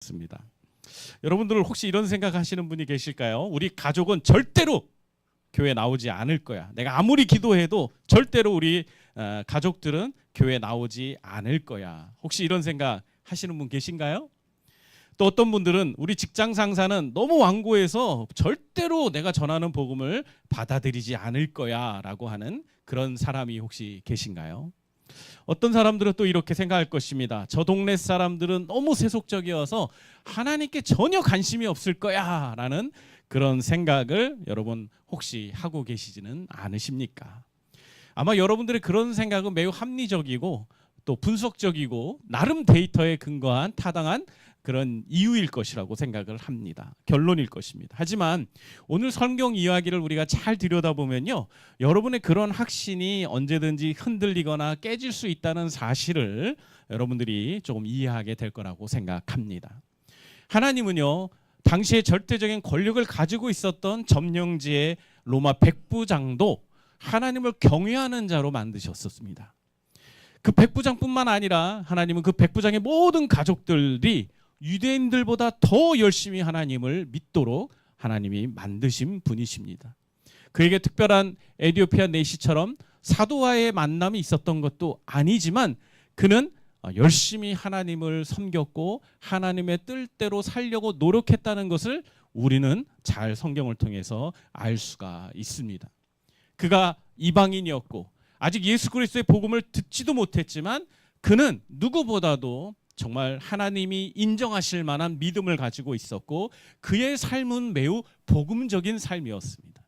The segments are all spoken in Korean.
습니다. 여러분들 혹시 이런 생각하시는 분이 계실까요? 우리 가족은 절대로 교회 나오지 않을 거야. 내가 아무리 기도해도 절대로 우리 가족들은 교회 나오지 않을 거야. 혹시 이런 생각 하시는 분 계신가요? 또 어떤 분들은 우리 직장 상사는 너무 완고해서 절대로 내가 전하는 복음을 받아들이지 않을 거야 라고 하는 그런 사람이 혹시 계신가요? 어떤 사람들은 또 이렇게 생각할 것입니다. 저 동네 사람들은 너무 세속적이어서 하나님께 전혀 관심이 없을 거야 라는 그런 생각을 여러분 혹시 하고 계시지는 않으십니까? 아마 여러분들의 그런 생각은 매우 합리적이고 또 분석적이고 나름 데이터에 근거한 타당한 그런 이유일 것이라고 생각을 합니다. 결론일 것입니다. 하지만 오늘 성경 이야기를 우리가 잘 들여다보면요, 여러분의 그런 확신이 언제든지 흔들리거나 깨질 수 있다는 사실을 여러분들이 조금 이해하게 될 거라고 생각합니다. 하나님은요, 당시에 절대적인 권력을 가지고 있었던 점령지의 로마 백부장도 하나님을 경외하는 자로 만드셨었습니다. 그 백부장뿐만 아니라 하나님은 그 백부장의 모든 가족들이 유대인들보다 더 열심히 하나님을 믿도록 하나님이 만드신 분이십니다. 그에게 특별한 에티오피아 내시처럼 사도와의 만남이 있었던 것도 아니지만 그는 열심히 하나님을 섬겼고 하나님의 뜻대로 살려고 노력했다는 것을 우리는 잘 성경을 통해서 알 수가 있습니다. 그가 이방인이었고 아직 예수 그리스도의 복음을 듣지도 못했지만 그는 누구보다도 정말 하나님이 인정하실 만한 믿음을 가지고 있었고 그의 삶은 매우 복음적인 삶이었습니다.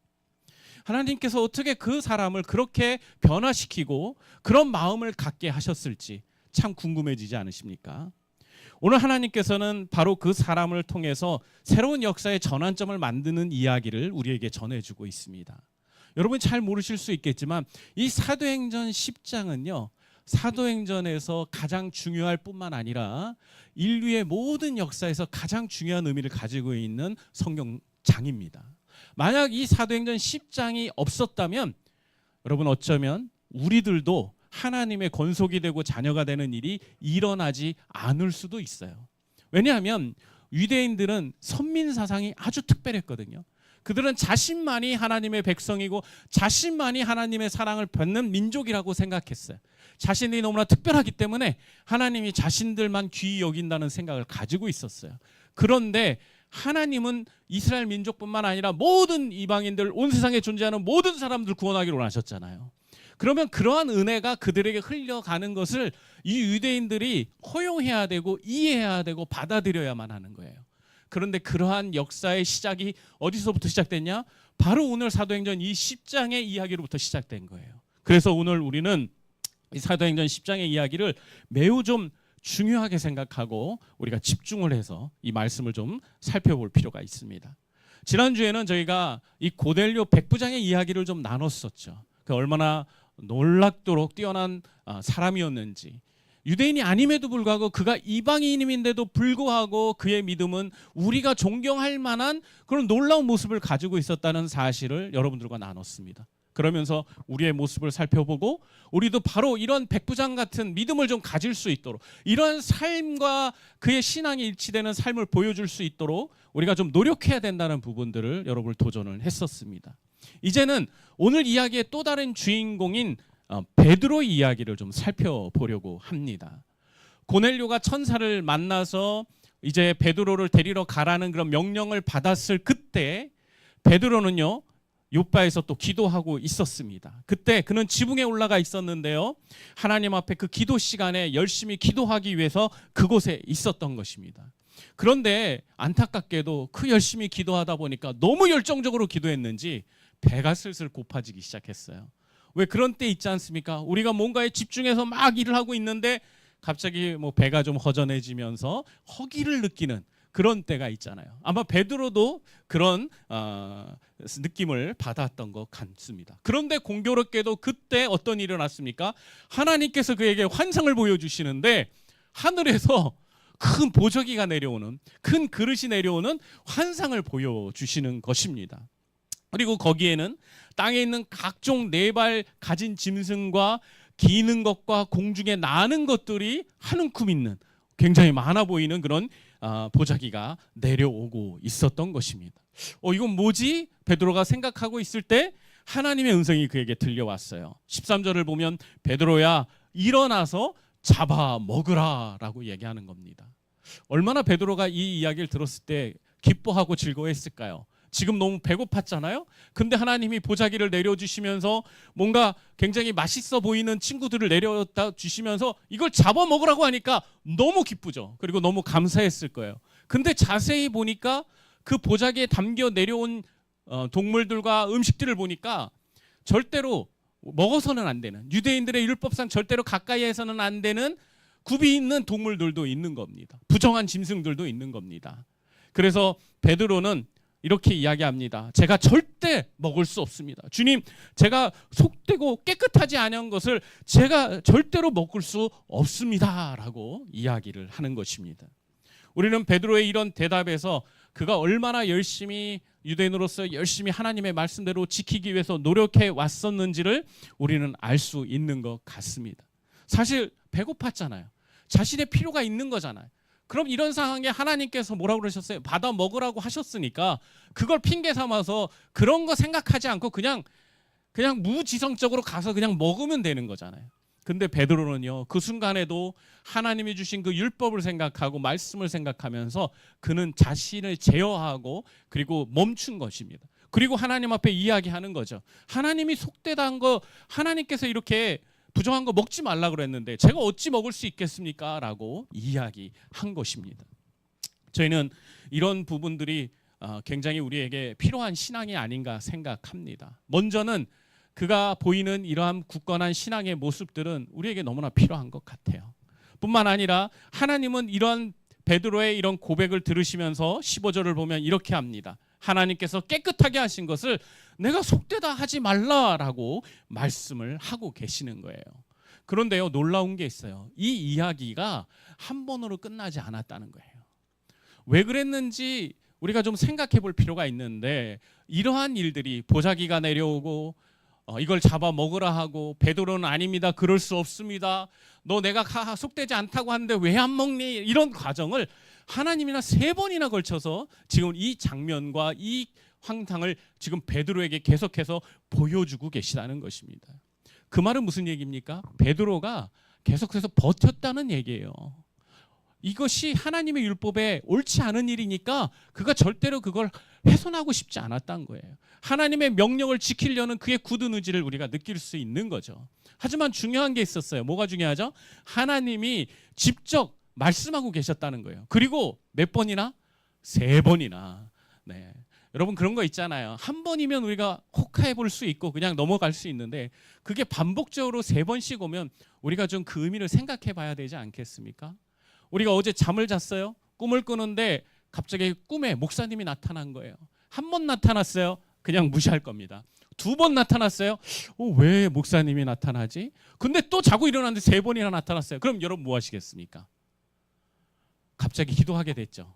하나님께서 어떻게 그 사람을 그렇게 변화시키고 그런 마음을 갖게 하셨을지 참 궁금해지지 않으십니까? 오늘 하나님께서는 바로 그 사람을 통해서 새로운 역사의 전환점을 만드는 이야기를 우리에게 전해주고 있습니다. 여러분 잘 모르실 수 있겠지만 이 사도행전 10장은요. 사도행전에서 가장 중요할 뿐만 아니라 인류의 모든 역사에서 가장 중요한 의미를 가지고 있는 성경장입니다. 만약 이 사도행전 10장이 없었다면 여러분 어쩌면 우리들도 하나님의 권속이 되고 자녀가 되는 일이 일어나지 않을 수도 있어요. 왜냐하면 유대인들은 선민 사상이 아주 특별했거든요. 그들은 자신만이 하나님의 백성이고 자신만이 하나님의 사랑을 받는 민족이라고 생각했어요. 자신이 너무나 특별하기 때문에 하나님이 자신들만 귀히 여긴다는 생각을 가지고 있었어요. 그런데 하나님은 이스라엘 민족뿐만 아니라 모든 이방인들, 온 세상에 존재하는 모든 사람들 구원하기를 원하셨잖아요. 그러면 그러한 은혜가 그들에게 흘려가는 것을 이 유대인들이 허용해야 되고 이해해야 되고 받아들여야만 하는 거예요. 그런데 그러한 역사의 시작이 어디서부터 시작됐냐? 바로 오늘 사도행전 이 10장의 이야기로부터 시작된 거예요. 그래서 오늘 우리는 이 사도행전 10장의 이야기를 매우 좀 중요하게 생각하고 우리가 집중을 해서 이 말씀을 좀 살펴볼 필요가 있습니다. 지난주에는 저희가 이 고넬료 백부장의 이야기를 좀 나눴었죠. 그 얼마나 놀랍도록 뛰어난 사람이었는지, 유대인이 아님에도 불구하고 그가 이방인임인데도 불구하고 그의 믿음은 우리가 존경할 만한 그런 놀라운 모습을 가지고 있었다는 사실을 여러분들과 나눴습니다. 그러면서 우리의 모습을 살펴보고 우리도 바로 이런 백부장 같은 믿음을 좀 가질 수 있도록, 이런 삶과 그의 신앙이 일치되는 삶을 보여줄 수 있도록 우리가 좀 노력해야 된다는 부분들을 여러분을 도전을 했었습니다. 이제는 오늘 이야기의 또 다른 주인공인 베드로의 이야기를 좀 살펴보려고 합니다. 고넬료가 천사를 만나서 이제 베드로를 데리러 가라는 그런 명령을 받았을 그때 베드로는요, 요바에서 또 기도하고 있었습니다. 그때 그는 지붕에 올라가 있었는데요, 하나님 앞에 그 기도 시간에 열심히 기도하기 위해서 그곳에 있었던 것입니다. 그런데 안타깝게도 그 열심히 기도하다 보니까 너무 열정적으로 기도했는지 배가 슬슬 고파지기 시작했어요. 왜 그런 때 있지 않습니까? 우리가 뭔가에 집중해서 막 일을 하고 있는데 갑자기 뭐 배가 좀 허전해지면서 허기를 느끼는 그런 때가 있잖아요. 아마 베드로도 그런 느낌을 받았던 것 같습니다. 그런데 공교롭게도 그때 어떤 일이 일어났습니까? 하나님께서 그에게 환상을 보여주시는데 하늘에서 큰 보저귀가 내려오는, 큰 그릇이 내려오는 환상을 보여주시는 것입니다. 그리고 거기에는 땅에 있는 각종 네 발 가진 짐승과 기는 것과 공중에 나는 것들이 한 움큼 있는 굉장히 많아 보이는 그런 보자기가 내려오고 있었던 것입니다. 이건 뭐지? 베드로가 생각하고 있을 때 하나님의 음성이 그에게 들려왔어요. 13절을 보면 베드로야 일어나서 잡아 먹으라 라고 얘기하는 겁니다. 얼마나 베드로가 이 이야기를 들었을 때 기뻐하고 즐거워했을까요? 지금 너무 배고팠잖아요. 근데 하나님이 보자기를 내려주시면서 뭔가 굉장히 맛있어 보이는 친구들을 내려다 주시면서 이걸 잡아 먹으라고 하니까 너무 기쁘죠. 그리고 너무 감사했을 거예요. 근데 자세히 보니까 그 보자기에 담겨 내려온 동물들과 음식들을 보니까 절대로 먹어서는 안 되는, 유대인들의 율법상 절대로 가까이에서는 안 되는 굽이 있는 동물들도 있는 겁니다. 부정한 짐승들도 있는 겁니다. 그래서 베드로는 이렇게 이야기합니다. 제가 절대 먹을 수 없습니다. 주님, 제가 속되고 깨끗하지 않은 것을 제가 절대로 먹을 수 없습니다 라고 이야기를 하는 것입니다. 우리는 베드로의 이런 대답에서 그가 얼마나 열심히 유대인으로서 열심히 하나님의 말씀대로 지키기 위해서 노력해 왔었는지를 우리는 알 수 있는 것 같습니다. 사실 배고팠잖아요. 자신의 필요가 있는 거잖아요. 그럼 이런 상황에 하나님께서 뭐라고 그러셨어요? 받아 먹으라고 하셨으니까 그걸 핑계 삼아서 그런 거 생각하지 않고 그냥 무지성적으로 가서 그냥 먹으면 되는 거잖아요. 근데 베드로는요, 그 순간에도 하나님이 주신 그 율법을 생각하고 말씀을 생각하면서 그는 자신을 제어하고 그리고 멈춘 것입니다. 그리고 하나님 앞에 이야기하는 거죠. 하나님이 속되다 한 거, 하나님께서 이렇게 부정한 거 먹지 말라 그랬는데 제가 어찌 먹을 수 있겠습니까? 라고 이야기한 것입니다. 저희는 이런 부분들이 굉장히 우리에게 필요한 신앙이 아닌가 생각합니다. 먼저는 그가 보이는 이러한 굳건한 신앙의 모습들은 우리에게 너무나 필요한 것 같아요. 뿐만 아니라 하나님은 이런 베드로의 이런 고백을 들으시면서 15절을 보면 이렇게 합니다. 하나님께서 깨끗하게 하신 것을 내가 속되다 하지 말라라고 말씀을 하고 계시는 거예요. 그런데요, 놀라운 게 있어요. 이 이야기가 한 번으로 끝나지 않았다는 거예요. 왜 그랬는지 우리가 좀 생각해 볼 필요가 있는데, 이러한 일들이 보자기가 내려오고 이걸 잡아 먹으라 하고 베드로는 아닙니다, 그럴 수 없습니다, 너 내가 속되지 않다고 하는데 왜 안 먹니, 이런 과정을 하나님이나 3번이나 걸쳐서 지금 이 장면과 이 황당을 지금 베드로에게 계속해서 보여주고 계시다는 것입니다. 그 말은 무슨 얘기입니까? 베드로가 계속해서 버텼다는 얘기예요. 이것이 하나님의 율법에 옳지 않은 일이니까 그가 절대로 그걸 훼손하고 싶지 않았다는 거예요. 하나님의 명령을 지키려는 그의 굳은 의지를 우리가 느낄 수 있는 거죠. 하지만 중요한 게 있었어요. 뭐가 중요하죠? 하나님이 직접 말씀하고 계셨다는 거예요. 그리고 몇 번이나? 3번이나. 네. 여러분, 그런 거 있잖아요. 한 번이면 우리가 혹해 볼 수 있고 그냥 넘어갈 수 있는데, 그게 반복적으로 3번씩 오면 우리가 좀 그 의미를 생각해 봐야 되지 않겠습니까? 우리가 어제 잠을 잤어요. 꿈을 꾸는데 갑자기 꿈에 목사님이 나타난 거예요. 한 번 나타났어요. 그냥 무시할 겁니다. 2번 나타났어요. 왜 목사님이 나타나지? 근데 또 자고 일어났는데 3번이나 나타났어요. 그럼 여러분 뭐 하시겠습니까? 갑자기 기도하게 됐죠.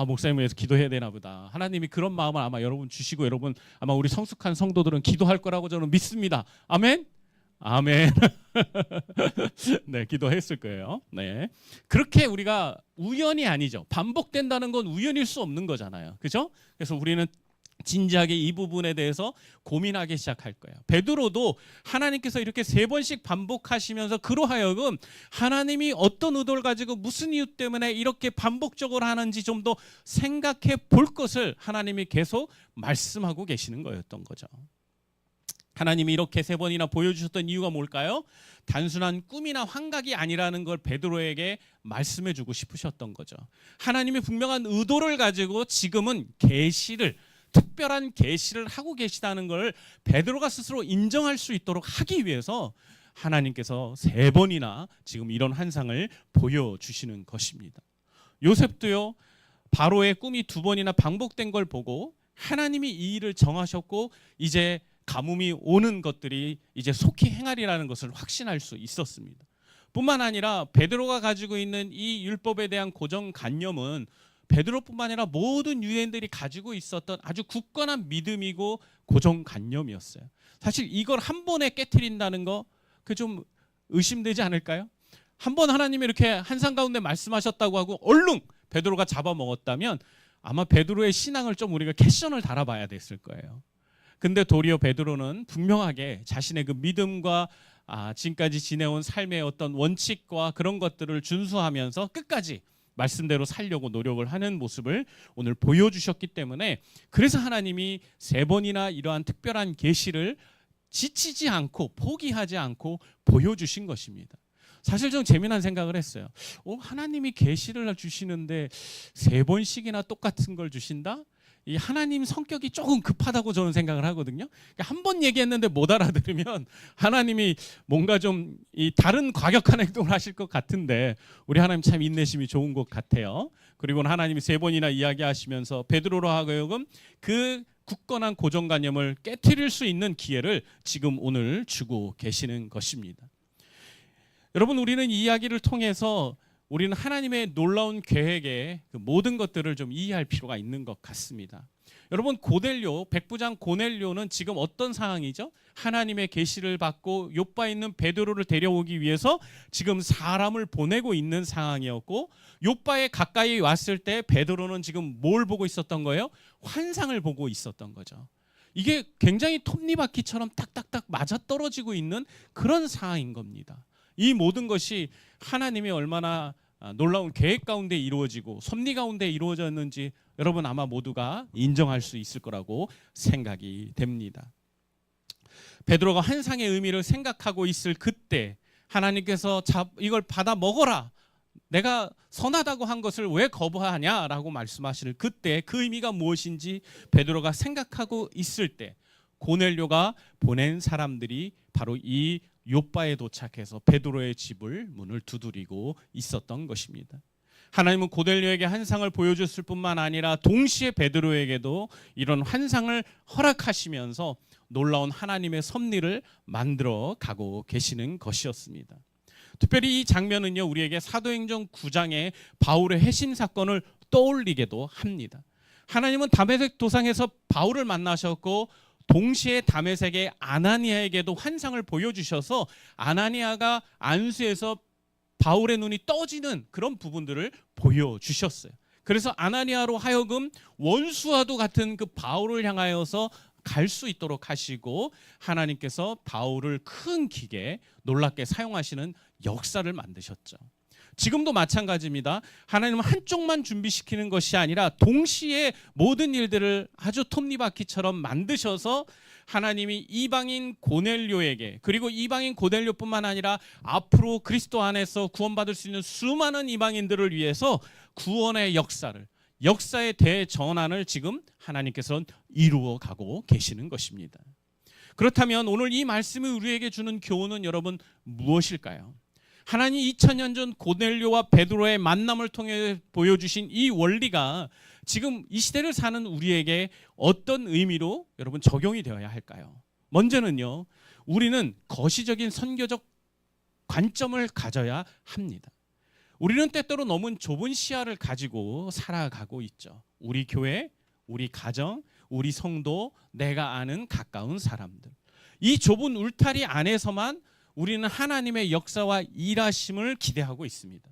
목사님 위해서 기도해야 되나 보다. 하나님이 그런 마음을 아마 여러분 주시고, 여러분 아마 우리 성숙한 성도들은 기도할 거라고 저는 믿습니다. 아멘? 아멘. 네, 기도했을 거예요. 네, 그렇게 우리가 우연이 아니죠. 반복된다는 건 우연일 수 없는 거잖아요. 그죠? 그래서 우리는 진지하게 이 부분에 대해서 고민하기 시작할 거예요. 베드로도 하나님께서 이렇게 3번씩 반복하시면서 그로 하여금 하나님이 어떤 의도를 가지고 무슨 이유 때문에 이렇게 반복적으로 하는지 좀 더 생각해 볼 것을 하나님이 계속 말씀하고 계시는 거였던 거죠. 하나님이 이렇게 3번이나 보여주셨던 이유가 뭘까요? 단순한 꿈이나 환각이 아니라는 걸 베드로에게 말씀해 주고 싶으셨던 거죠. 하나님이 분명한 의도를 가지고 지금은 특별한 계시를 하고 계시다는 걸 베드로가 스스로 인정할 수 있도록 하기 위해서 하나님께서 3번이나 지금 이런 환상을 보여주시는 것입니다. 요셉도요, 바로의 꿈이 2번이나 반복된 걸 보고 하나님이 이 일을 정하셨고 이제 가뭄이 오는 것들이 이제 속히 행하리라는 것을 확신할 수 있었습니다. 뿐만 아니라 베드로가 가지고 있는 이 율법에 대한 고정관념은 베드로뿐만 아니라 모든 유대인들이 가지고 있었던 아주 굳건한 믿음이고 고정관념이었어요. 사실 이걸 한 번에 깨트린다는 거, 그 좀 의심되지 않을까요? 한 번 하나님이 이렇게 환상 가운데 말씀하셨다고 하고 얼른 베드로가 잡아먹었다면 아마 베드로의 신앙을 좀 우리가 캡션을 달아봐야 됐을 거예요. 근데 도리어 베드로는 분명하게 자신의 그 믿음과 지금까지 지내온 삶의 어떤 원칙과 그런 것들을 준수하면서 끝까지 말씀대로 살려고 노력을 하는 모습을 오늘 보여주셨기 때문에, 그래서 하나님이 3번이나 이러한 특별한 계시를 지치지 않고 포기하지 않고 보여주신 것입니다. 사실 좀 재미난 생각을 했어요. 하나님이 계시를 주시는데 3번씩이나 똑같은 걸 주신다? 이 하나님 성격이 조금 급하다고 저는 생각을 하거든요. 한 번 얘기했는데 못 알아들으면 하나님이 뭔가 좀 이 다른 과격한 행동을 하실 것 같은데, 우리 하나님 참 인내심이 좋은 것 같아요. 그리고 하나님이 3번이나 이야기하시면서 베드로로 하여금 그 굳건한 고정관념을 깨트릴 수 있는 기회를 지금 오늘 주고 계시는 것입니다. 여러분, 우리는 이 이야기를 통해서 우리는 하나님의 놀라운 계획의 그 모든 것들을 좀 이해할 필요가 있는 것 같습니다. 여러분, 고넬료, 백부장 고넬료는 지금 어떤 상황이죠? 하나님의 계시를 받고 욥바에 있는 베드로를 데려오기 위해서 지금 사람을 보내고 있는 상황이었고, 욥바에 가까이 왔을 때 베드로는 지금 뭘 보고 있었던 거예요? 환상을 보고 있었던 거죠. 이게 굉장히 톱니바퀴처럼 딱딱딱 맞아떨어지고 있는 그런 상황인 겁니다. 이 모든 것이 하나님이 얼마나 놀라운 계획 가운데 이루어지고 섭리 가운데 이루어졌는지 여러분 아마 모두가 인정할 수 있을 거라고 생각이 됩니다. 베드로가 환상의 의미를 생각하고 있을 그때 하나님께서 이걸 받아 먹어라, 내가 선하다고 한 것을 왜 거부하냐라고 말씀하실 그때 그 의미가 무엇인지 베드로가 생각하고 있을 때 고넬료가 보낸 사람들이 바로 이 욥바에 도착해서 베드로의 집을 문을 두드리고 있었던 것입니다. 하나님은 고넬료에게 환상을 보여줬을 뿐만 아니라 동시에 베드로에게도 이런 환상을 허락하시면서 놀라운 하나님의 섭리를 만들어 가고 계시는 것이었습니다. 특별히 이 장면은요, 우리에게 사도행전 9장의 바울의 회심 사건을 떠올리게도 합니다. 하나님은 다메섹 도상에서 바울을 만나셨고 동시에 다메섹의 아나니아에게도 환상을 보여주셔서 아나니아가 안수에서 바울의 눈이 떠지는 그런 부분들을 보여주셨어요. 그래서 아나니아로 하여금 원수와도 같은 그 바울을 향하여서 갈 수 있도록 하시고 하나님께서 바울을 큰 기계 놀랍게 사용하시는 역사를 만드셨죠. 지금도 마찬가지입니다. 하나님은 한쪽만 준비시키는 것이 아니라 동시에 모든 일들을 아주 톱니바퀴처럼 만드셔서 하나님이 이방인 고넬료에게, 그리고 이방인 고넬료뿐만 아니라 앞으로 그리스도 안에서 구원받을 수 있는 수많은 이방인들을 위해서 구원의 역사의 대전환을 지금 하나님께서는 이루어 가고 계시는 것입니다. 그렇다면 오늘 이 말씀이 우리에게 주는 교훈은 여러분 무엇일까요? 하나님 2000년 전 고넬료와 베드로의 만남을 통해 보여주신 이 원리가 지금 이 시대를 사는 우리에게 어떤 의미로 여러분 적용이 되어야 할까요? 먼저는요, 우리는 거시적인 선교적 관점을 가져야 합니다. 우리는 때때로 너무 좁은 시야를 가지고 살아가고 있죠. 우리 교회, 우리 가정, 우리 성도, 내가 아는 가까운 사람들. 이 좁은 울타리 안에서만 우리는 하나님의 역사와 일하심을 기대하고 있습니다.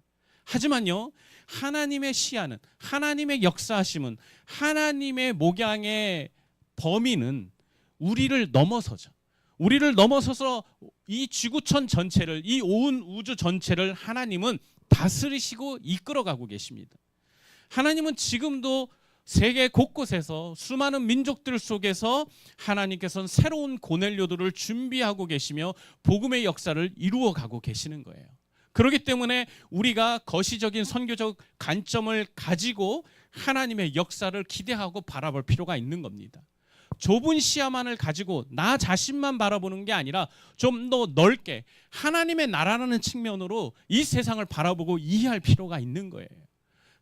하지만요, 하나님의 시야는, 하나님의 역사하심은, 하나님의 목양의 범위는 우리를 넘어서죠. 우리를 넘어서서 이 지구촌 전체를, 이 온 우주 전체를 하나님은 다스리시고 이끌어가고 계십니다. 하나님은 지금도 세계 곳곳에서 수많은 민족들 속에서 하나님께서는 새로운 고넬료들을 준비하고 계시며 복음의 역사를 이루어가고 계시는 거예요. 그렇기 때문에 우리가 거시적인 선교적 관점을 가지고 하나님의 역사를 기대하고 바라볼 필요가 있는 겁니다. 좁은 시야만을 가지고 나 자신만 바라보는 게 아니라 좀 더 넓게 하나님의 나라라는 측면으로 이 세상을 바라보고 이해할 필요가 있는 거예요.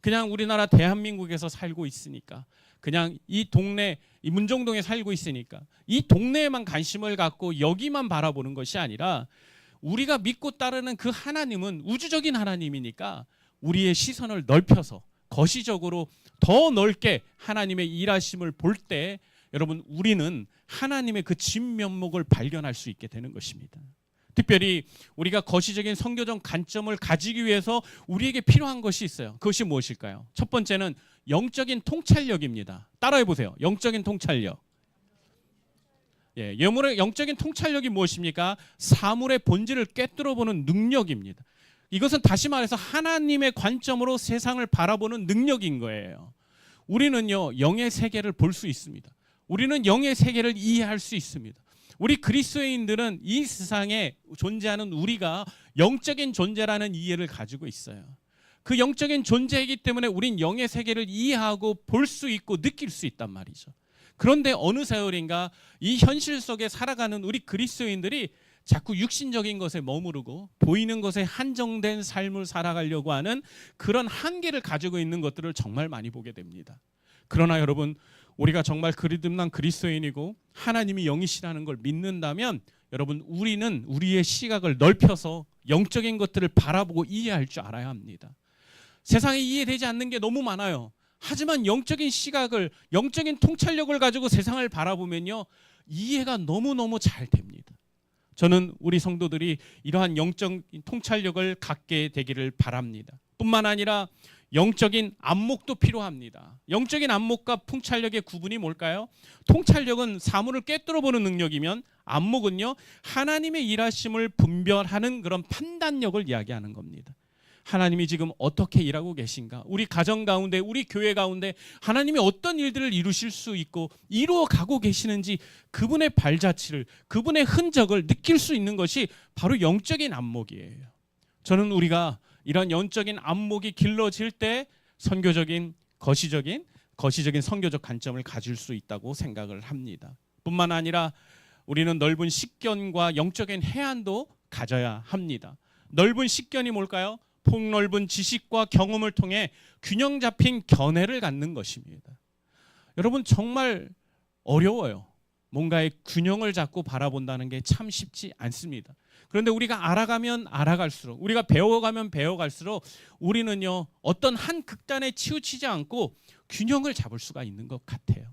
그냥 우리나라 대한민국에서 살고 있으니까, 그냥 이 동네, 이 문정동에 살고 있으니까 이 동네에만 관심을 갖고 여기만 바라보는 것이 아니라 우리가 믿고 따르는 그 하나님은 우주적인 하나님이니까 우리의 시선을 넓혀서 거시적으로 더 넓게 하나님의 일하심을 볼 때 여러분 우리는 하나님의 그 진면목을 발견할 수 있게 되는 것입니다. 특별히 우리가 거시적인 선교적 관점을 가지기 위해서 우리에게 필요한 것이 있어요. 그것이 무엇일까요? 첫 번째는 영적인 통찰력입니다. 따라해 보세요. 영적인 통찰력. 영적인 통찰력이 무엇입니까? 사물의 본질을 꿰뚫어 보는 능력입니다. 이것은 다시 말해서 하나님의 관점으로 세상을 바라보는 능력인 거예요. 우리는요, 영의 세계를 볼 수 있습니다. 우리는 영의 세계를 이해할 수 있습니다. 우리 그리스도인들은 이 세상에 존재하는 우리가 영적인 존재라는 이해를 가지고 있어요. 그 영적인 존재이기 때문에 우린 영의 세계를 이해하고 볼 수 있고 느낄 수 있단 말이죠. 그런데 어느 세월인가 이 현실 속에 살아가는 우리 그리스도인들이 자꾸 육신적인 것에 머무르고 보이는 것에 한정된 삶을 살아가려고 하는 그런 한계를 가지고 있는 것들을 정말 많이 보게 됩니다. 그러나 여러분, 우리가 정말 그리듬난 그리스도인이고 하나님이 영이시라는 걸 믿는다면 여러분, 우리는 우리의 시각을 넓혀서 영적인 것들을 바라보고 이해할 줄 알아야 합니다. 세상에 이해되지 않는 게 너무 많아요. 하지만 영적인 시각을, 영적인 통찰력을 가지고 세상을 바라보면요, 이해가 너무너무 잘 됩니다. 저는 우리 성도들이 이러한 영적 통찰력을 갖게 되기를 바랍니다. 뿐만 아니라 영적인 안목도 필요합니다. 영적인 안목과 통찰력의 구분이 뭘까요? 통찰력은 사물을 꿰뚫어 보는 능력이면 안목은요, 하나님의 일하심을 분별하는 그런 판단력을 이야기하는 겁니다. 하나님이 지금 어떻게 일하고 계신가? 우리 가정 가운데, 우리 교회 가운데 하나님이 어떤 일들을 이루실 수 있고 이루어 가고 계시는지 그분의 발자취를, 그분의 흔적을 느낄 수 있는 것이 바로 영적인 안목이에요. 저는 우리가 이런 영적인 안목이 길러질 때 선교적인, 거시적인 선교적 관점을 가질 수 있다고 생각을 합니다. 뿐만 아니라 우리는 넓은 식견과 영적인 해안도 가져야 합니다. 넓은 식견이 뭘까요? 폭넓은 지식과 경험을 통해 균형 잡힌 견해를 갖는 것입니다. 여러분, 정말 어려워요. 뭔가의 균형을 잡고 바라본다는 게 참 쉽지 않습니다. 그런데 우리가 알아가면 알아갈수록, 우리가 배워가면 배워갈수록 우리는요, 어떤 한 극단에 치우치지 않고 균형을 잡을 수가 있는 것 같아요.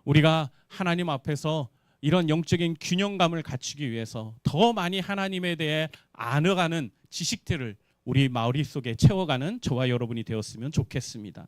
우리가 하나님 앞에서 이런 영적인 균형감을 갖추기 위해서 더 많이 하나님에 대해 알아가는 지식들을 우리 머릿속에 채워가는 저와 여러분이 되었으면 좋겠습니다.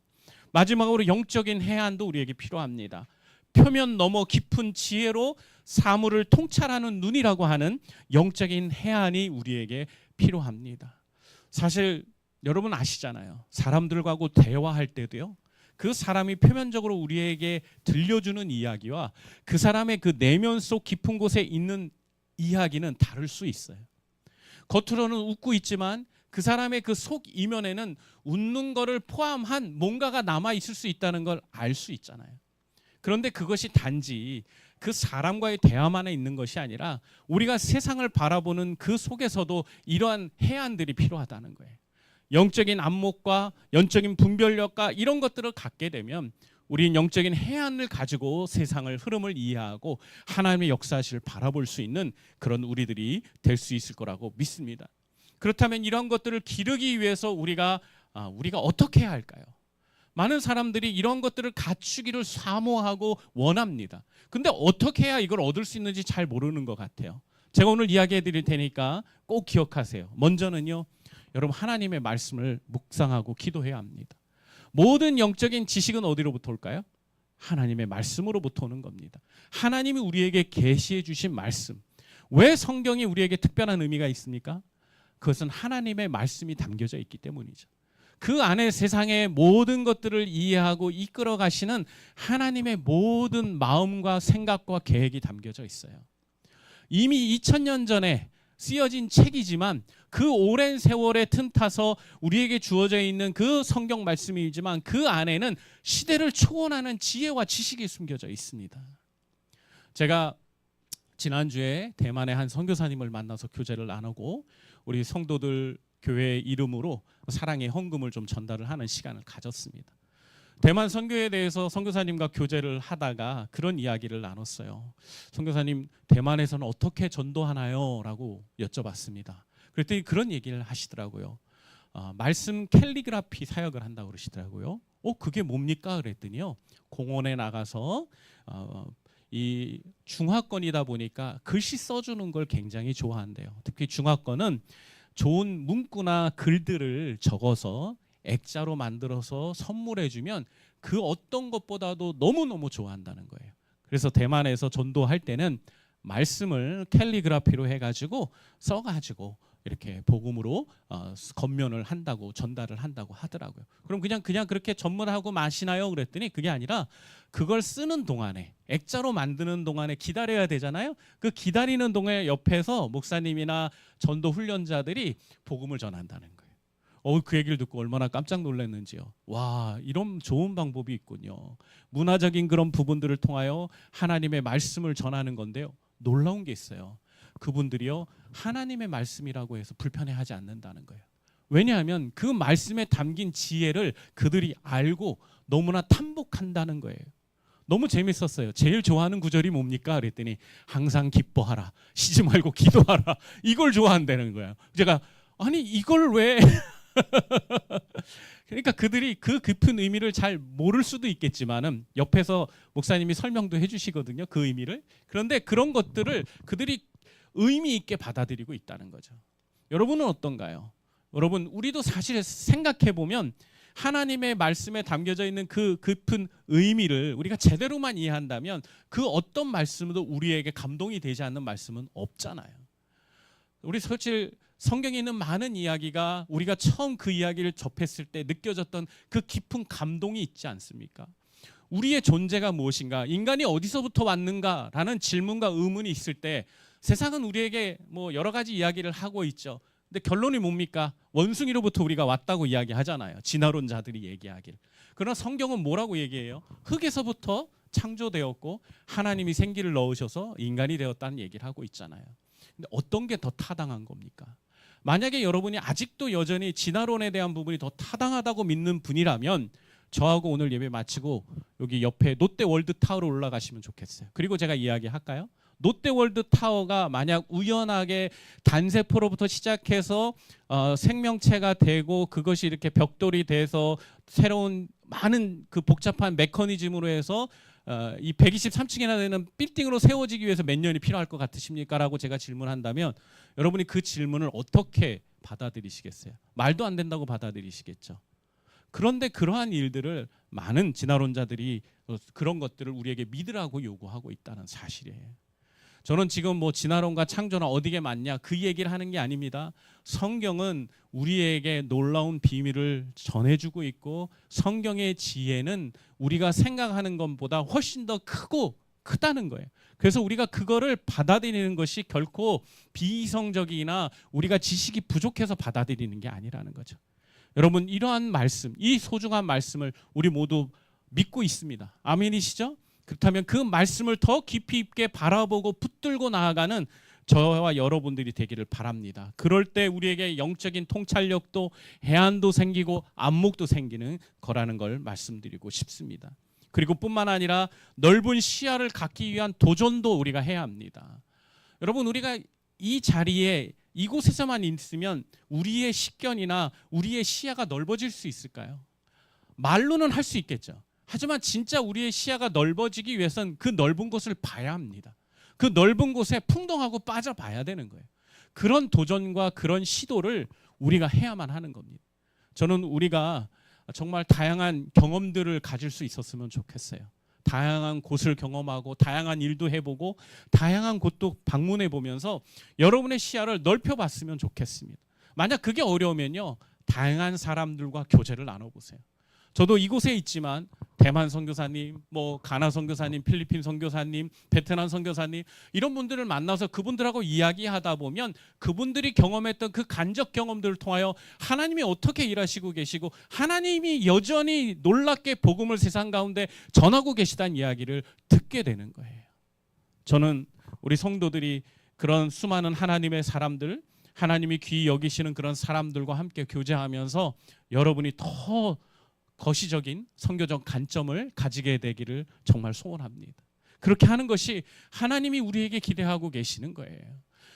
마지막으로 영적인 해안도 우리에게 필요합니다. 표면 넘어 깊은 지혜로 사물을 통찰하는 눈이라고 하는 영적인 해안이 우리에게 필요합니다. 사실 여러분 아시잖아요. 사람들과고 대화할 때도요, 그 사람이 표면적으로 우리에게 들려주는 이야기와 그 사람의 그 내면 속 깊은 곳에 있는 이야기는 다를 수 있어요. 겉으로는 웃고 있지만 그 사람의 그 속 이면에는 웃는 거를 포함한 뭔가가 남아 있을 수 있다는 걸 알 수 있잖아요. 그런데 그것이 단지 그 사람과의 대화만에 있는 것이 아니라 우리가 세상을 바라보는 그 속에서도 이러한 해안들이 필요하다는 거예요. 영적인 안목과 영적인 분별력과 이런 것들을 갖게 되면 우리는 영적인 해안을 가지고 세상을 흐름을 이해하고 하나님의 역사실을 바라볼 수 있는 그런 우리들이 될 수 있을 거라고 믿습니다. 그렇다면 이런 것들을 기르기 위해서 우리가 어떻게 해야 할까요? 많은 사람들이 이런 것들을 갖추기를 사모하고 원합니다. 근데 어떻게 해야 이걸 얻을 수 있는지 잘 모르는 것 같아요. 제가 오늘 이야기해 드릴 테니까 꼭 기억하세요. 먼저는요, 여러분, 하나님의 말씀을 묵상하고 기도해야 합니다. 모든 영적인 지식은 어디로부터 올까요? 하나님의 말씀으로부터 오는 겁니다. 하나님이 우리에게 계시해 주신 말씀. 왜 성경이 우리에게 특별한 의미가 있습니까? 그것은 하나님의 말씀이 담겨져 있기 때문이죠. 그 안에 세상의 모든 것들을 이해하고 이끌어 가시는 하나님의 모든 마음과 생각과 계획이 담겨져 있어요. 이미 2000년 전에 쓰여진 책이지만 그 오랜 세월에 틈타서 우리에게 주어져 있는 그 성경 말씀이지만 그 안에는 시대를 초월하는 지혜와 지식이 숨겨져 있습니다. 제가 지난주에 대만의 한 선교사님을 만나서 교제를 나누고 우리 성도들 교회 이름으로 사랑의 헌금을 좀 전달을 하는 시간을 가졌습니다. 대만 선교에 대해서 선교사님과 교제를 하다가 그런 이야기를 나눴어요. 선교사님, 대만에서는 어떻게 전도하나요? 라고 여쭤봤습니다. 그랬더니 그런 얘기를 하시더라고요. 말씀 캘리그라피 사역을 한다고 그러시더라고요. 그게 뭡니까? 그랬더니요, 공원에 나가서 이 중화권이다 보니까 글씨 써주는 걸 굉장히 좋아한대요. 특히 중화권은 좋은 문구나 글들을 적어서 액자로 만들어서 선물해주면 그 어떤 것보다도 너무너무 좋아한다는 거예요. 그래서 대만에서 전도할 때는 말씀을 캘리그라피로 해가지고 써가지고 이렇게 복음으로 건면을 한다고, 전달을 한다고 하더라고요. 그럼 그냥 그렇게 전문하고 마시나요? 그랬더니 그게 아니라 그걸 쓰는 동안에, 액자로 만드는 동안에 기다려야 되잖아요. 그 기다리는 동안에 옆에서 목사님이나 전도 훈련자들이 복음을 전한다는 거예요. 그 얘기를 듣고 얼마나 깜짝 놀랐는지요. 와, 이런 좋은 방법이 있군요. 문화적인 그런 부분들을 통하여 하나님의 말씀을 전하는 건데요. 놀라운 게 있어요. 그분들이요, 하나님의 말씀이라고 해서 불편해하지 않는다는 거예요. 왜냐하면 그 말씀에 담긴 지혜를 그들이 알고 너무나 탐복한다는 거예요. 너무 재밌었어요. 제일 좋아하는 구절이 뭡니까? 그랬더니 항상 기뻐하라, 쉬지 말고 기도하라, 이걸 좋아한다는 거예요. 제가 아니 이걸 왜 그러니까 그들이 그 깊은 의미를 잘 모를 수도 있겠지만은 옆에서 목사님이 설명도 해주시거든요, 그 의미를. 그런데 그런 것들을 그들이 의미 있게 받아들이고 있다는 거죠. 여러분은 어떤가요? 여러분, 우리도 사실 생각해 보면 하나님의 말씀에 담겨져 있는 그 깊은 의미를 우리가 제대로만 이해한다면 그 어떤 말씀도 우리에게 감동이 되지 않는 말씀은 없잖아요. 우리 솔직히 성경에 있는 많은 이야기가 우리가 처음 그 이야기를 접했을 때 느껴졌던 그 깊은 감동이 있지 않습니까? 우리의 존재가 무엇인가, 인간이 어디서부터 왔는가라는 질문과 의문이 있을 때 세상은 우리에게 뭐 여러 가지 이야기를 하고 있죠. 근데 결론이 뭡니까? 원숭이로부터 우리가 왔다고 이야기하잖아요. 진화론자들이 얘기하길. 그러나 성경은 뭐라고 얘기해요? 흙에서부터 창조되었고 하나님이 생기를 넣으셔서 인간이 되었다는 얘기를 하고 있잖아요. 근데 어떤 게 더 타당한 겁니까? 만약에 여러분이 아직도 여전히 진화론에 대한 부분이 더 타당하다고 믿는 분이라면 저하고 오늘 예배 마치고 여기 옆에 롯데월드타워로 올라가시면 좋겠어요. 그리고 제가 이야기할까요? 롯데월드타워가 만약 우연하게 단세포로부터 시작해서 생명체가 되고 그것이 이렇게 벽돌이 돼서 새로운 많은 그 복잡한 메커니즘으로 해서 이 123층이나 되는 빌딩으로 세워지기 위해서 몇 년이 필요할 것 같으십니까? 라고 제가 질문한다면 여러분이 그 질문을 어떻게 받아들이시겠어요? 말도 안 된다고 받아들이시겠죠. 그런데 그러한 일들을 많은 진화론자들이 그런 것들을 우리에게 믿으라고 요구하고 있다는 사실이에요. 저는 지금 뭐 진화론과 창조나 어디게 맞냐 그 얘기를 하는 게 아닙니다. 성경은 우리에게 놀라운 비밀을 전해주고 있고 성경의 지혜는 우리가 생각하는 것보다 훨씬 더 크다는 거예요. 그래서 우리가 그거를 받아들이는 것이 결코 비이성적이나 우리가 지식이 부족해서 받아들이는 게 아니라는 거죠. 여러분, 이러한 말씀, 이 소중한 말씀을 우리 모두 믿고 있습니다. 아멘이시죠? 그렇다면 그 말씀을 더 깊이 있게 바라보고 붙들고 나아가는 저와 여러분들이 되기를 바랍니다. 그럴 때 우리에게 영적인 통찰력도 해안도 생기고 안목도 생기는 거라는 걸 말씀드리고 싶습니다. 그리고 뿐만 아니라 넓은 시야를 갖기 위한 도전도 우리가 해야 합니다. 여러분, 우리가 이 자리에 이곳에서만 있으면 우리의 식견이나 우리의 시야가 넓어질 수 있을까요? 말로는 할 수 있겠죠. 하지만 진짜 우리의 시야가 넓어지기 위해서는 그 넓은 곳을 봐야 합니다. 그 넓은 곳에 풍덩하고 빠져봐야 되는 거예요. 그런 도전과 그런 시도를 우리가 해야만 하는 겁니다. 저는 우리가 정말 다양한 경험들을 가질 수 있었으면 좋겠어요. 다양한 곳을 경험하고 다양한 일도 해보고 다양한 곳도 방문해 보면서 여러분의 시야를 넓혀봤으면 좋겠습니다. 만약 그게 어려우면요, 다양한 사람들과 교제를 나눠보세요. 저도 이곳에 있지만 대만 선교사님, 가나 선교사님, 필리핀 선교사님, 베트남 선교사님 이런 분들을 만나서 그분들하고 이야기하다 보면 그분들이 경험했던 그 간접 경험들을 통하여 하나님이 어떻게 일하시고 계시고 하나님이 여전히 놀랍게 복음을 세상 가운데 전하고 계시다는 이야기를 듣게 되는 거예요. 저는 우리 성도들이 그런 수많은 하나님의 사람들, 하나님이 귀히 여기시는 그런 사람들과 함께 교제하면서 여러분이 더 거시적인 선교적 관점을 가지게 되기를 정말 소원합니다. 그렇게 하는 것이 하나님이 우리에게 기대하고 계시는 거예요.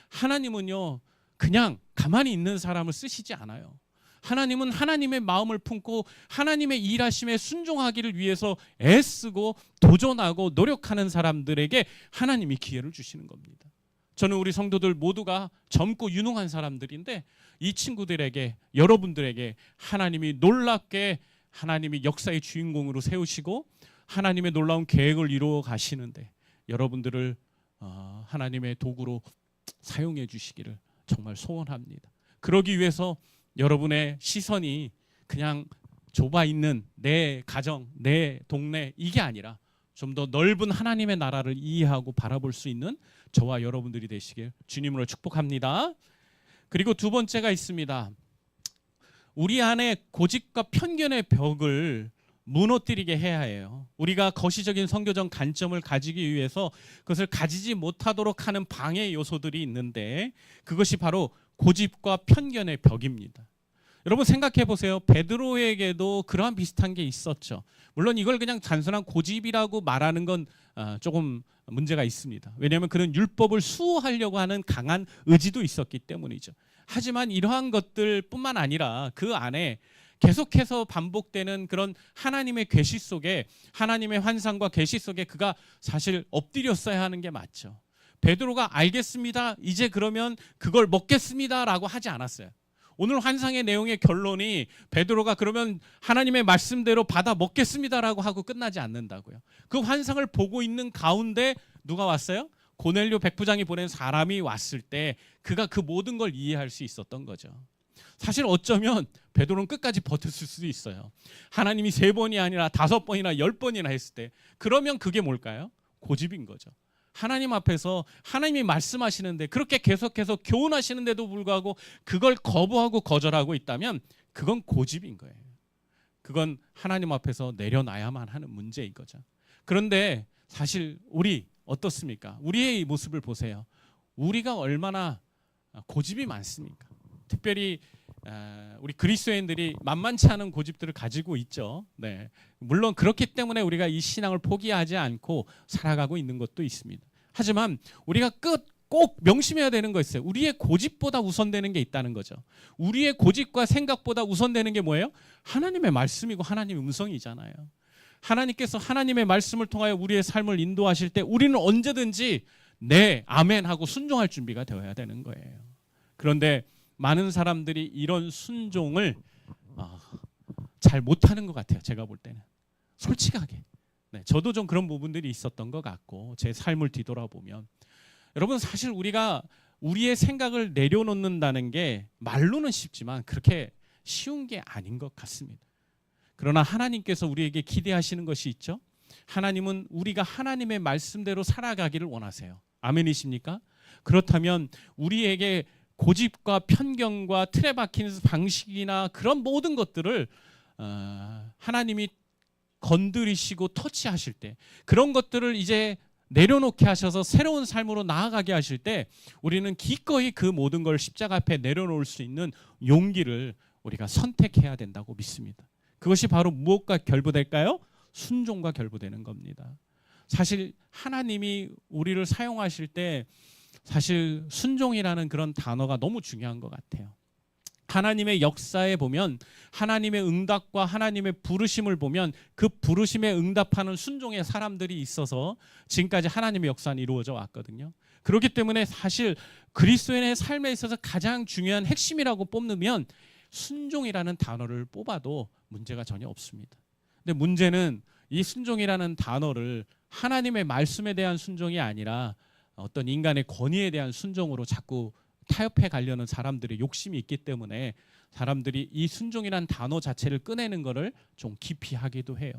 하나님은요, 그냥 가만히 있는 사람을 쓰시지 않아요. 하나님은 하나님의 마음을 품고 하나님의 일하심에 순종하기를 위해서 애쓰고 도전하고 노력하는 사람들에게 하나님이 기회를 주시는 겁니다. 저는 우리 성도들 모두가 젊고 유능한 사람들인데 이 친구들에게, 여러분들에게 하나님이 놀랍게 하나님이 역사의 주인공으로 세우시고 하나님의 놀라운 계획을 이루어 가시는데 여러분들을 하나님의 도구로 사용해 주시기를 정말 소원합니다. 그러기 위해서 여러분의 시선이 그냥 좁아 있는 내 가정, 내 동네 이게 아니라 좀 더 넓은 하나님의 나라를 이해하고 바라볼 수 있는 저와 여러분들이 되시길 주님으로 축복합니다. 그리고 두 번째가 있습니다. 우리 안에 고집과 편견의 벽을 무너뜨리게 해야 해요. 우리가 거시적인 선교적 관점을 가지기 위해서 그것을 가지지 못하도록 하는 방해 요소들이 있는데 그것이 바로 고집과 편견의 벽입니다. 여러분 생각해 보세요. 베드로에게도 그러한 비슷한 게 있었죠. 물론 이걸 그냥 단순한 고집이라고 말하는 건 조금 문제가 있습니다. 왜냐하면 그는 율법을 수호하려고 하는 강한 의지도 있었기 때문이죠. 하지만 이러한 것들뿐만 아니라 그 안에 계속해서 반복되는 그런 하나님의 계시 속에, 하나님의 환상과 계시 속에 그가 사실 엎드렸어야 하는 게 맞죠. 베드로가 알겠습니다, 이제 그러면 그걸 먹겠습니다라고 하지 않았어요. 오늘 환상의 내용의 결론이 베드로가 그러면 하나님의 말씀대로 받아 먹겠습니다라고 하고 끝나지 않는다고요. 그 환상을 보고 있는 가운데 누가 왔어요? 고넬료 백부장이 보낸 사람이 왔을 때 그가 그 모든 걸 이해할 수 있었던 거죠. 사실 어쩌면 베드로는 끝까지 버텼을 수도 있어요. 하나님이 3번이 아니라 5번이나 10번이나 했을 때 그러면 그게 뭘까요? 고집인 거죠. 하나님 앞에서 하나님이 말씀하시는데 그렇게 계속해서 교훈하시는데도 불구하고 그걸 거부하고 거절하고 있다면 그건 고집인 거예요. 그건 하나님 앞에서 내려놔야만 하는 문제인 거죠. 그런데 사실 우리 어떻습니까? 우리의 모습을 보세요. 우리가 얼마나 고집이 많습니까? 특별히 우리 그리스도인들이 만만치 않은 고집들을 가지고 있죠. 네. 물론 그렇기 때문에 우리가 이 신앙을 포기하지 않고 살아가고 있는 것도 있습니다. 하지만 우리가 꼭 명심해야 되는 거 있어요. 우리의 고집보다 우선되는 게 있다는 거죠. 우리의 고집과 생각보다 우선되는 게 뭐예요? 하나님의 말씀이고 하나님의 음성이잖아요. 하나님께서 하나님의 말씀을 통하여 우리의 삶을 인도하실 때 우리는 언제든지 네, 아멘 하고 순종할 준비가 되어야 되는 거예요. 그런데 많은 사람들이 이런 순종을 잘 못하는 것 같아요. 제가 볼 때는 솔직하게. 네, 저도 좀 그런 부분들이 있었던 것 같고 제 삶을 뒤돌아보면 여러분 사실 우리가 우리의 생각을 내려놓는다는 게 말로는 쉽지만 그렇게 쉬운 게 아닌 것 같습니다. 그러나 하나님께서 우리에게 기대하시는 것이 있죠. 하나님은 우리가 하나님의 말씀대로 살아가기를 원하세요. 아멘이십니까? 그렇다면 우리에게 고집과 편견과 틀에 박힌 방식이나 그런 모든 것들을 하나님이 건드리시고 터치하실 때 그런 것들을 이제 내려놓게 하셔서 새로운 삶으로 나아가게 하실 때 우리는 기꺼이 그 모든 걸 십자가 앞에 내려놓을 수 있는 용기를 우리가 선택해야 된다고 믿습니다. 그것이 바로 무엇과 결부될까요? 순종과 결부되는 겁니다. 사실 하나님이 우리를 사용하실 때 사실 순종이라는 그런 단어가 너무 중요한 것 같아요. 하나님의 역사에 보면 하나님의 응답과 하나님의 부르심을 보면 그 부르심에 응답하는 순종의 사람들이 있어서 지금까지 하나님의 역사는 이루어져 왔거든요. 그렇기 때문에 사실 그리스도인의 삶에 있어서 가장 중요한 핵심이라고 뽑으면 순종이라는 단어를 뽑아도 문제가 전혀 없습니다. 근데 문제는 이 순종이라는 단어를 하나님의 말씀에 대한 순종이 아니라 어떤 인간의 권위에 대한 순종으로 자꾸 타협해 가려는 사람들의 욕심이 있기 때문에 사람들이 이 순종이라는 단어 자체를 꺼내는 것을 좀 기피하기도 해요.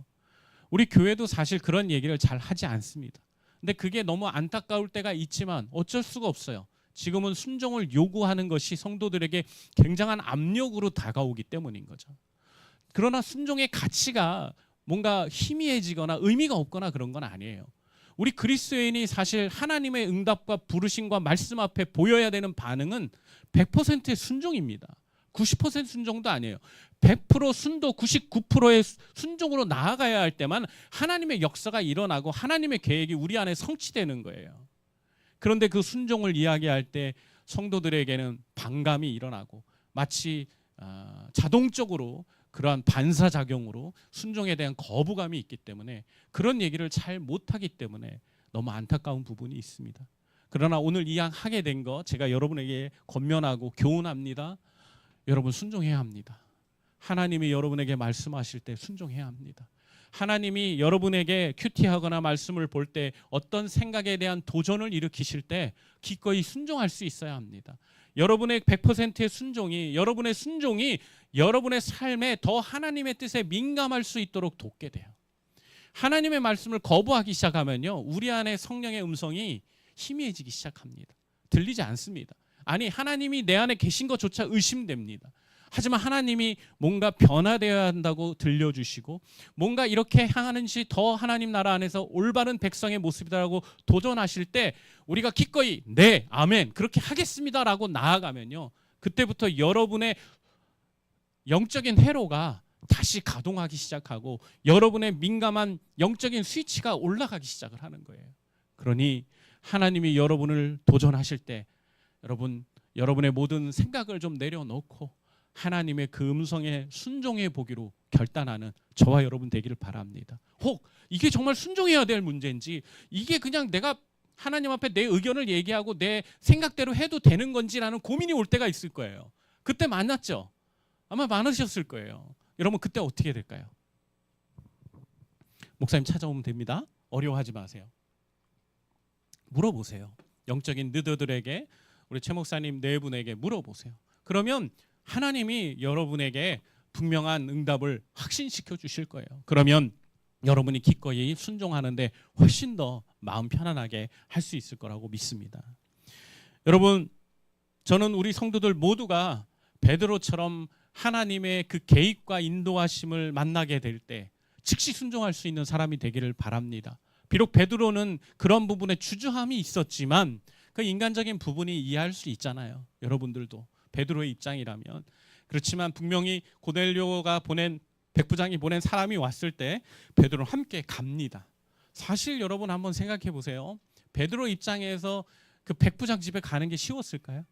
우리 교회도 사실 그런 얘기를 잘 하지 않습니다. 근데 그게 너무 안타까울 때가 있지만 어쩔 수가 없어요. 지금은 순종을 요구하는 것이 성도들에게 굉장한 압력으로 다가오기 때문인 거죠. 그러나 순종의 가치가 뭔가 희미해지거나 의미가 없거나 그런 건 아니에요. 우리 그리스도인이 사실 하나님의 응답과 부르심과 말씀 앞에 보여야 되는 반응은 100%의 순종입니다. 90% 순종도 아니에요. 100% 순도 99%의 순종으로 나아가야 할 때만 하나님의 역사가 일어나고 하나님의 계획이 우리 안에 성취되는 거예요. 그런데 그 순종을 이야기할 때 성도들에게는 반감이 일어나고 마치 자동적으로 그러한 반사작용으로 순종에 대한 거부감이 있기 때문에 그런 얘기를 잘 못하기 때문에 너무 안타까운 부분이 있습니다. 그러나 오늘 이 하게 된 거 제가 여러분에게 권면하고 교훈합니다. 여러분 순종해야 합니다. 하나님이 여러분에게 말씀하실 때 순종해야 합니다. 하나님이 여러분에게 큐티하거나 말씀을 볼 때 어떤 생각에 대한 도전을 일으키실 때 기꺼이 순종할 수 있어야 합니다. 여러분의 100%의 순종이 여러분의 삶에 더 하나님의 뜻에 민감할 수 있도록 돕게 돼요. 하나님의 말씀을 거부하기 시작하면요, 우리 안에 성령의 음성이 희미해지기 시작합니다. 들리지 않습니다. 아니, 하나님이 내 안에 계신 것조차 의심됩니다. 하지만 하나님이 뭔가 변화되어야 한다고 들려주시고 뭔가 이렇게 향하는지 더 하나님 나라 안에서 올바른 백성의 모습이다라고 도전하실 때 우리가 기꺼이 네, 아멘, 그렇게 하겠습니다라고 나아가면요, 그때부터 여러분의 영적인 회로가 다시 가동하기 시작하고 여러분의 민감한 영적인 스위치가 올라가기 시작을 하는 거예요. 그러니 하나님이 여러분을 도전하실 때 여러분의 모든 생각을 좀 내려놓고 하나님의 그 음성에 순종해 보기로 결단하는 저와 여러분 되기를 바랍니다. 혹 이게 정말 순종해야 될 문제인지, 이게 그냥 내가 하나님 앞에 내 의견을 얘기하고 내 생각대로 해도 되는 건지라는 고민이 올 때가 있을 거예요. 그때 많았죠? 아마 많으셨을 거예요. 여러분 그때 어떻게 될까요? 목사님 찾아오면 됩니다. 어려워하지 마세요. 물어보세요. 영적인 리더들에게, 우리 최 목사님 네 분에게 물어보세요. 그러면 하나님이 여러분에게 분명한 응답을 확신시켜 주실 거예요. 그러면 여러분이 기꺼이 순종하는데 훨씬 더 마음 편안하게 할 수 있을 거라고 믿습니다. 여러분, 저는 우리 성도들 모두가 베드로처럼 하나님의 그 개입과 인도하심을 만나게 될 때 즉시 순종할 수 있는 사람이 되기를 바랍니다. 비록 베드로는 그런 부분에 주저함이 있었지만 그 인간적인 부분이 이해할 수 있잖아요. 여러분들도 베드로의 입장이라면. 그렇지만 분명히 고넬료가 보낸, 백부장이 보낸 사람이 왔을 때 베드로는 함께 갑니다. 사실 여러분 한번 생각해 보세요. 베드로 입장에서 그 백부장 집에 가는 게 쉬웠을까요?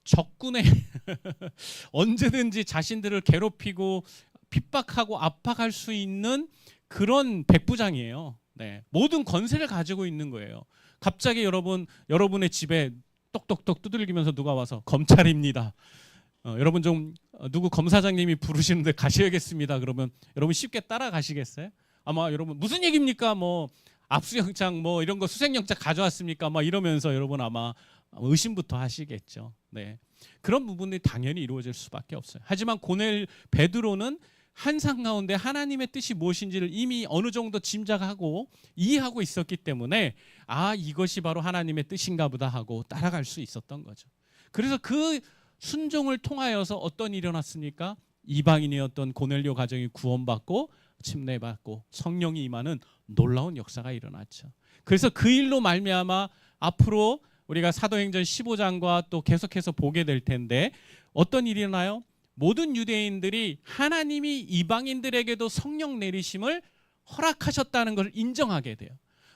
적군에 언제든지 자신들을 괴롭히고 핍박하고 압박할 수 있는 그런 백부장이에요. 네, 모든 권세를 가지고 있는 거예요. 갑자기 여러분의 집에 똑똑똑 두들기면서 누가 와서 검찰입니다. 여러분 좀 누구 검사장님이 부르시는데 가셔야겠습니다. 그러면 여러분 쉽게 따라가시겠어요? 아마 여러분 무슨 얘기입니까? 뭐 압수영장 뭐 이런 거 수색영장 가져왔습니까? 막 이러면서 여러분 아마 의심부터 하시겠죠. 네, 그런 부분이 당연히 이루어질 수밖에 없어요. 하지만 베드로는 한상 가운데 하나님의 뜻이 무엇인지를 이미 어느 정도 짐작하고 이해하고 있었기 때문에 이것이 바로 하나님의 뜻인가 보다 하고 따라갈 수 있었던 거죠. 그래서 그 순종을 통하여서 어떤 일이 일어났습니까? 이방인이었던 고넬료 가정이 구원받고 침례받고 성령이 임하는 놀라운 역사가 일어났죠. 그래서 그 일로 말미암아 앞으로 우리가 사도행전 15장과 또 계속해서 보게 될 텐데 어떤 일이 일어나요? 모든 유대인들이 하나님이 이방인들에게도 성령 내리심을 허락하셨다는 것을 인정하게 돼요.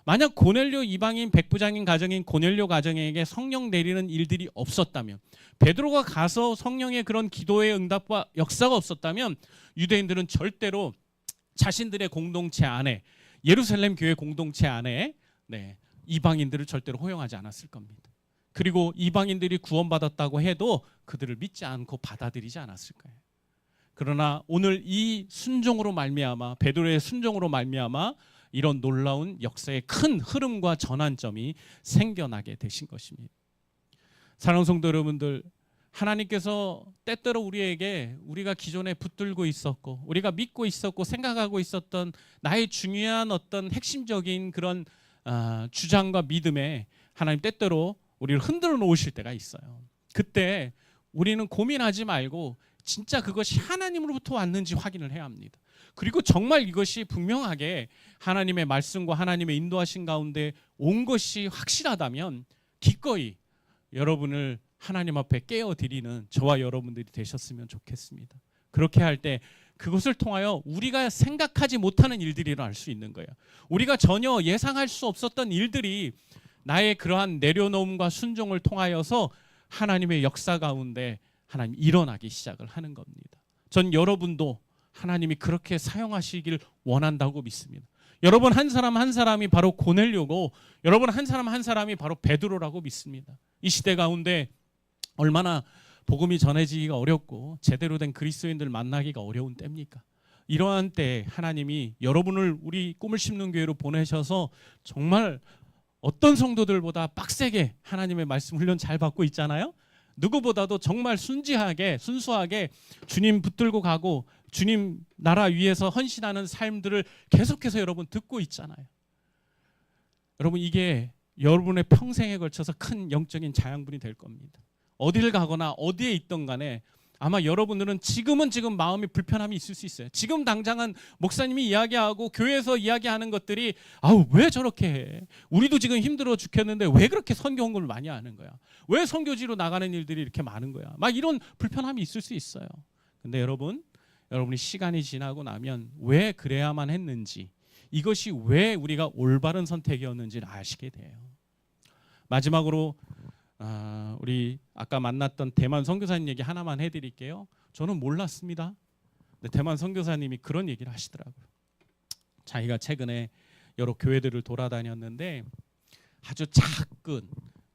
만약 고넬료 이방인 백부장인 가정인 고넬료 가정에게 성령 내리는 일들이 없었다면, 베드로가 가서 성령의 그런 기도의 응답과 역사가 없었다면 유대인들은 절대로 자신들의 공동체 안에, 예루살렘 교회 공동체 안에 이방인들을 절대로 허용하지 않았을 겁니다. 그리고 이방인들이 구원받았다고 해도 그들을 믿지 않고 받아들이지 않았을 거예요. 그러나 오늘 이 순종으로 말미암아, 베드로의 순종으로 말미암아 이런 놀라운 역사의 큰 흐름과 전환점이 생겨나게 되신 것입니다. 사랑하는 성도 여러분들, 하나님께서 때때로 우리에게 우리가 기존에 붙들고 있었고 우리가 믿고 있었고 생각하고 있었던 나의 중요한 어떤 핵심적인 그런 주장과 믿음에 하나님 때때로 우리를 흔들어 놓으실 때가 있어요. 그때 우리는 고민하지 말고 진짜 그것이 하나님으로부터 왔는지 확인을 해야 합니다. 그리고 정말 이것이 분명하게 하나님의 말씀과 하나님의 인도하신 가운데 온 것이 확실하다면 기꺼이 여러분을 하나님 앞에 깨어드리는 저와 여러분들이 되셨으면 좋겠습니다. 그렇게 할 때 그것을 통하여 우리가 생각하지 못하는 일들이 일어날 수 있는 거예요. 우리가 전혀 예상할 수 없었던 일들이 나의 그러한 내려놓음과 순종을 통하여서 하나님의 역사 가운데 하나님 일어나기 시작을 하는 겁니다. 전 여러분도 하나님이 그렇게 사용하시길 원한다고 믿습니다. 여러분 한 사람 한 사람이 바로 고넬료고 여러분 한 사람 한 사람이 바로 베드로라고 믿습니다. 이 시대 가운데 얼마나 복음이 전해지기가 어렵고 제대로 된 그리스도인들 만나기가 어려운 때입니까? 이러한 때 하나님이 여러분을 우리 꿈을 심는 교회로 보내셔서 정말 어떤 성도들보다 빡세게 하나님의 말씀 훈련 잘 받고 있잖아요. 누구보다도 정말 순지하게 순수하게 주님 붙들고 가고 주님 나라 위에서 헌신하는 삶들을 계속해서 여러분 듣고 있잖아요. 여러분 이게 여러분의 평생에 걸쳐서 큰 영적인 자양분이 될 겁니다. 어디를 가거나 어디에 있던 간에 아마 여러분들은 지금 마음이 불편함이 있을 수 있어요. 지금 당장은 목사님이 이야기하고 교회에서 이야기하는 것들이 아우 왜 저렇게 해? 우리도 지금 힘들어 죽겠는데 왜 그렇게 선교 헌금을 많이 하는 거야? 왜 선교지로 나가는 일들이 이렇게 많은 거야? 막 이런 불편함이 있을 수 있어요. 근데 여러분이 시간이 지나고 나면 왜 그래야만 했는지 이것이 왜 우리가 올바른 선택이었는지를 아시게 돼요. 마지막으로 우리 아까 만났던 대만 선교사님 얘기 하나만 해드릴게요. 저는 몰랐습니다. 근데 대만 선교사님이 그런 얘기를 하시더라고요. 자기가 최근에 여러 교회들을 돌아다녔는데 아주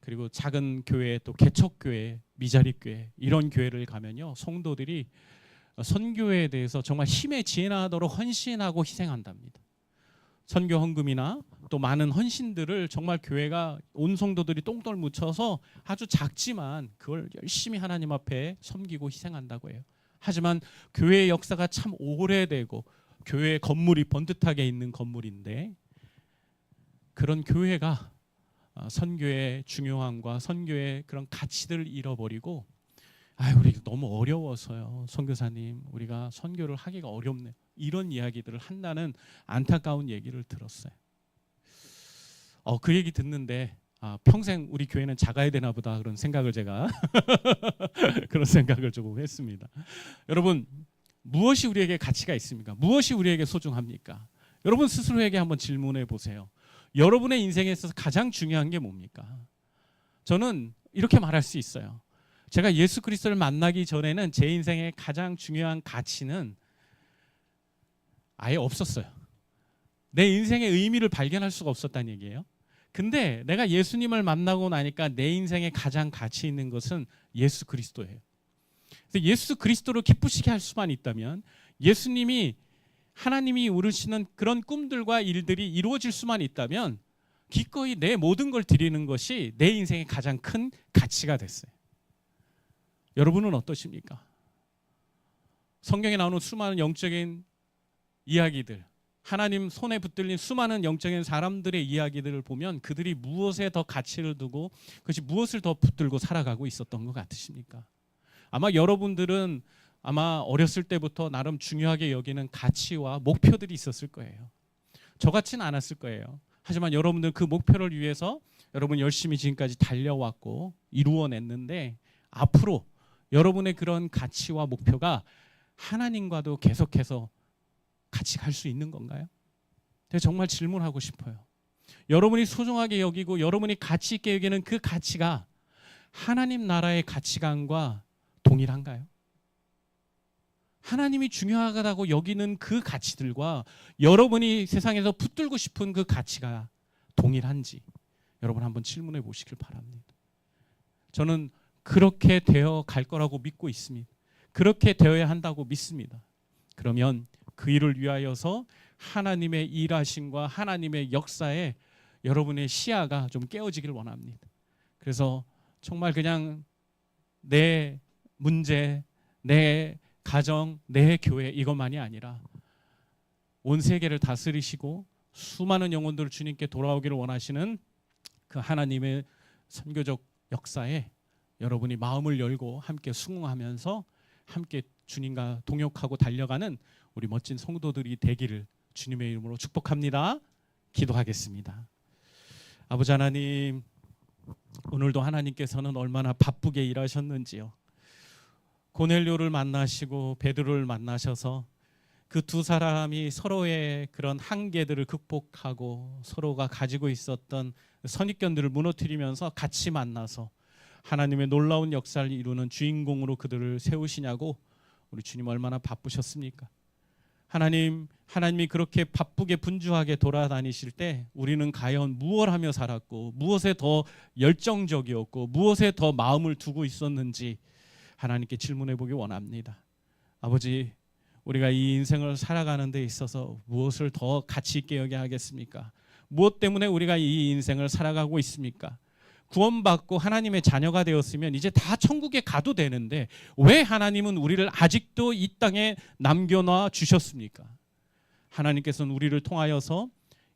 그리고 작은 교회 또 개척교회, 미자립교회 이런 교회를 가면요 성도들이 선교에 대해서 정말 힘에 지혜나도록 헌신하고 희생한답니다. 선교 헌금이나 또 많은 헌신들을 정말 교회가 온 성도들이 똥돌 묻혀서 아주 작지만 그걸 열심히 하나님 앞에 섬기고 희생한다고 해요. 하지만 교회의 역사가 참 오래되고 교회 건물이 번듯하게 있는 건물인데 그런 교회가 선교의 중요함과 선교의 그런 가치들을 잃어버리고 우리 너무 어려워서요. 선교사님 우리가 선교를 하기가 어렵네요. 이런 이야기들을 한다는 안타까운 얘기를 들었어요. 그 얘기 듣는데 평생 우리 교회는 작아야 되나 보다 그런 생각을 제가 그런 생각을 조금 했습니다. 여러분 무엇이 우리에게 가치가 있습니까? 무엇이 우리에게 소중합니까? 여러분 스스로에게 한번 질문해 보세요. 여러분의 인생에 있어서 가장 중요한 게 뭡니까? 저는 이렇게 말할 수 있어요. 제가 예수 그리스도를 만나기 전에는 제 인생의 가장 중요한 가치는 아예 없었어요. 내 인생의 의미를 발견할 수가 없었다는 얘기예요. 근데 내가 예수님을 만나고 나니까 내 인생에 가장 가치 있는 것은 예수 그리스도예요. 그래서 예수 그리스도를 기쁘시게 할 수만 있다면 예수님이 하나님이 이루시는 그런 꿈들과 일들이 이루어질 수만 있다면 기꺼이 내 모든 걸 드리는 것이 내 인생의 가장 큰 가치가 됐어요. 여러분은 어떠십니까? 성경에 나오는 수많은 영적인 이야기들, 하나님 손에 붙들린 수많은 영적인 사람들의 이야기들을 보면 그들이 무엇에 더 가치를 두고 그것이 무엇을 더 붙들고 살아가고 있었던 것 같으십니까? 아마 여러분들은 어렸을 때부터 나름 중요하게 여기는 가치와 목표들이 있었을 거예요. 저같지는 않았을 거예요. 하지만 여러분들 그 목표를 위해서 여러분 열심히 지금까지 달려왔고 이루어냈는데 앞으로 여러분의 그런 가치와 목표가 하나님과도 계속해서 같이 갈 수 있는 건가요? 제가 정말 질문하고 싶어요. 여러분이 소중하게 여기고 여러분이 가치 있게 여기는 그 가치가 하나님 나라의 가치관과 동일한가요? 하나님이 중요하다고 여기는 그 가치들과 여러분이 세상에서 붙들고 싶은 그 가치가 동일한지 여러분 한번 질문해 보시길 바랍니다. 저는 그렇게 되어 갈 거라고 믿고 있습니다. 그렇게 되어야 한다고 믿습니다. 그러면 그 일을 위하여서 하나님의 일하심과 하나님의 역사에 여러분의 시야가 좀 깨어지길 원합니다. 그래서 정말 그냥 내 문제, 내 가정, 내 교회 이것만이 아니라 온 세계를 다스리시고 수많은 영혼들을 주님께 돌아오기를 원하시는 그 하나님의 선교적 역사에 여러분이 마음을 열고 함께 수긍하면서 함께 주님과 동역하고 달려가는 우리 멋진 성도들이 되기를 주님의 이름으로 축복합니다. 기도하겠습니다. 아버지 하나님, 오늘도 하나님께서는 얼마나 바쁘게 일하셨는지요. 고넬료를 만나시고 베드로를 만나셔서 그 두 사람이 서로의 그런 한계들을 극복하고 서로가 가지고 있었던 선입견들을 무너뜨리면서 같이 만나서 하나님의 놀라운 역사를 이루는 주인공으로 그들을 세우시냐고. 우리 주님 얼마나 바쁘셨습니까? 하나님이 그렇게 바쁘게 분주하게 돌아다니실 때 우리는 과연 무엇을 하며 살았고, 무엇에 더 열정적이었고, 무엇에 더 마음을 두고 있었는지 하나님께 질문해 보기 원합니다. 아버지, 우리가 이 인생을 살아가는 데 있어서 무엇을 더 가치 있게 여겨야 하겠습니까? 무엇 때문에 우리가 이 인생을 살아가고 있습니까? 구원받고 하나님의 자녀가 되었으면 이제 다 천국에 가도 되는데 왜 하나님은 우리를 아직도 이 땅에 남겨놔 주셨습니까? 하나님께서는 우리를 통하여서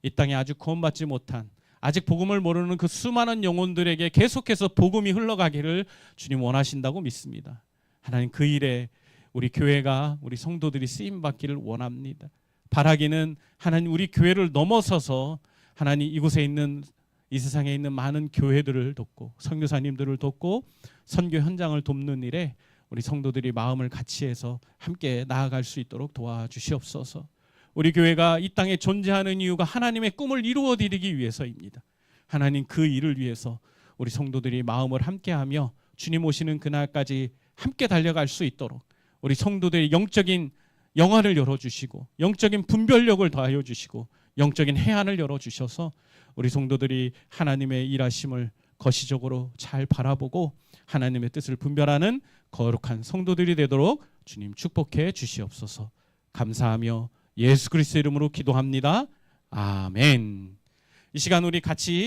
이 땅에 아직 구원받지 못한, 아직 복음을 모르는 그 수많은 영혼들에게 계속해서 복음이 흘러가기를 주님 원하신다고 믿습니다. 하나님, 그 일에 우리 교회가, 우리 성도들이 쓰임받기를 원합니다. 바라기는 하나님, 우리 교회를 넘어서서 하나님, 이곳에 있는, 이 세상에 있는 많은 교회들을 돕고 선교사님들을 돕고 선교 현장을 돕는 일에 우리 성도들이 마음을 같이해서 함께 나아갈 수 있도록 도와주시옵소서. 우리 교회가 이 땅에 존재하는 이유가 하나님의 꿈을 이루어 드리기 위해서입니다. 하나님, 그 일을 위해서 우리 성도들이 마음을 함께하며 주님 오시는 그날까지 함께 달려갈 수 있도록 우리 성도들의 영적인 영안을 열어주시고 영적인 분별력을 더하여 주시고 영적인 해안을 열어주셔서 우리 성도들이 하나님의 일하심을 거시적으로 잘 바라보고 하나님의 뜻을 분별하는 거룩한 성도들이 되도록 주님 축복해 주시옵소서. 감사하며 예수 그리스도의 이름으로 기도합니다. 아멘. 이 시간 우리 같이